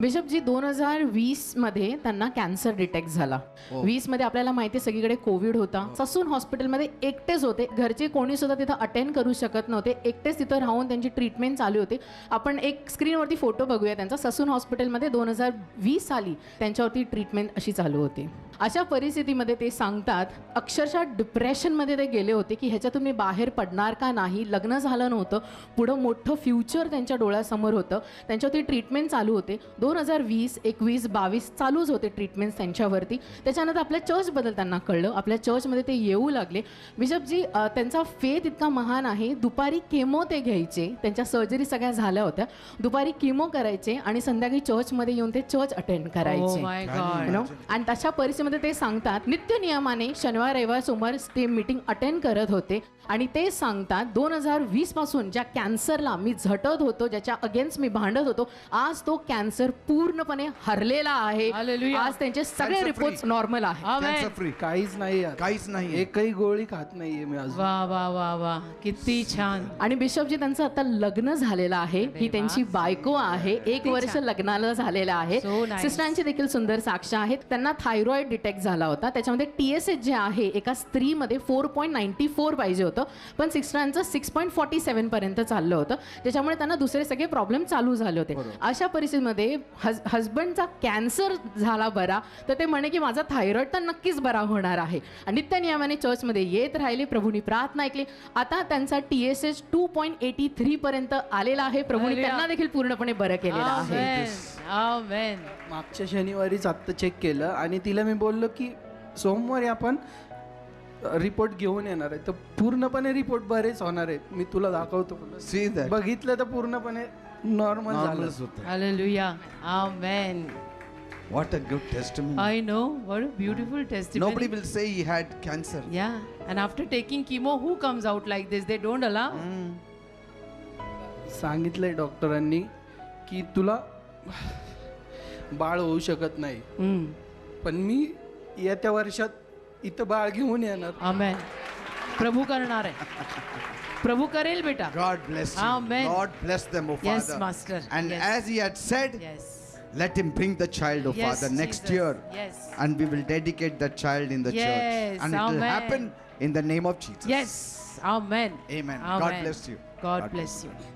बिशपजी 2020 मध्ये त्यांना cancer detect झाला. 20 मध्ये आपल्याला माहिती आहे सगळीकडे कोविड होता. ससून हॉस्पिटलमध्ये एकटेच होते. घरचे कोणी सुद्धा तिथं अटेंड करू शकत नव्हते. एकटेच तिथं राहून त्यांची ट्रीटमेंट चालू होती. आपण एक स्क्रीनवरती फोटो बघूया त्यांचा. ससून हॉस्पिटलमध्ये 2020 साली त्यांच्यावरती ट्रीटमेंट अशी चालू होती. अशा परिस्थितीमध्ये ते सांगतात अक्षरशः डिप्रेशनमध्ये ते गेले होते की ह्याच्यातून मी बाहेर पडणार का नाही. लग्न झालं नव्हतं, पुढं मोठं फ्युचर त्यांच्या डोळ्यासमोर होतं. त्यांच्यावरती ट्रीटमेंट चालू होते. 2020, 21, 22 चालूच होते ट्रीटमेंट्स त्यांच्यावरती. त्याच्यानंतर आपल्या चर्चबद्दल त्यांना कळलं. आपल्या चर्चमध्ये ते येऊ लागले. बिशपजी त्यांचा फेथ इतका महान आहे. दुपारी केमो ते घ्यायचे. त्यांच्या सर्जरी सगळ्या झाल्या होत्या. दुपारी केमो करायचे आणि संध्याकाळी चर्चमध्ये येऊन ते चर्च अटेंड करायचे. आणि तशा परिस्थितीमध्ये ते सांगतात नित्य नियमाने शनिवार रविवार सोमवार ते मीटिंग अटेंड करत होते. आणि ते सांगतात 2020 पासून ज्या कॅन्सरला मी झटत होतो, ज्याच्या अगेन्स्ट मी भांडत होतो, आज तो कॅन्सर पूर्णपणे हरलेला आहे. आज त्यांचे सगळे रिपोर्ट्स नॉर्मल आहेत. Cancer free. काहीच नाही यार. काहीच नाही. एकही गोळी खात नाहीये मी अजून. वा वा वा वा, किती छान. आणि बिशपजी त्यांचं आता लग्न झालेलं आहे. ही त्यांची बायको आहे. 1 वर्ष लग्नाला झालेलं आहे. सिस्टरांची देखील सुंदर साक्ष आहेत. त्यांना थायरॉइड डिटेक्ट झाला होता. त्याच्यामध्ये TSH जे आहे एका स्त्रीमध्ये 4.94 पाहिजे होतं, पण सिस्टरांचं 6.47 पर्यंत चाललं होतं. त्याच्यामुळे त्यांना दुसरे सगळे प्रॉब्लेम चालू झाले होते. अशा परिस्थितीमध्ये हजबंडचा कॅन्सर झाला बरा, तर ते म्हणे की माझा थायरॉइड तर नक्कीच बरा होणार आहे. आणि नित्य नियमाने चर्चमध्ये येत राहिले. प्रभूंनी प्रार्थना ऐकली. आता त्यांचा TSH 2.83 पर्यंत आलेला आहे. प्रभूंनी त्यांना देखील पूर्णपणे बरं केलेलं आहे. आमेन. मागच्या शनिवारीच आत्ता चेक केलं आणि तिला मी बोललो की सोमवारी आपण रिपोर्ट घेऊन येणार आहे. तर पूर्णपणे रिपोर्ट बरेच होणार आहेत. मी तुला दाखवतो. See that. बघितलं तर पूर्णपणे नॉर्मल झालं. Hallelujah. Amen. What a good testimony. I know. What a beautiful testimony. Nobody will say he had cancer. Yeah. And after taking chemo, who comes out like this? They don't allow. सांगितलंय डॉक्टरांनी की तुला बाळ होऊ शकत नाही, पण मी येत्या वर्षात इथं बाळ घेऊन येणार. Amen. प्रभू करणार आहे. प्रभू करेल बेटा. God bless you. Amen. Lord bless them, O Yes, Father. Master. And Yes. as he had said, Yes. let him bring the child, O Yes, Father, next Jesus. year. Yes. And we will dedicate that child in the Yes. church. And it will Amen. happen in the name of Jesus. Yes. Amen. Amen. Amen. God bless you. God bless you.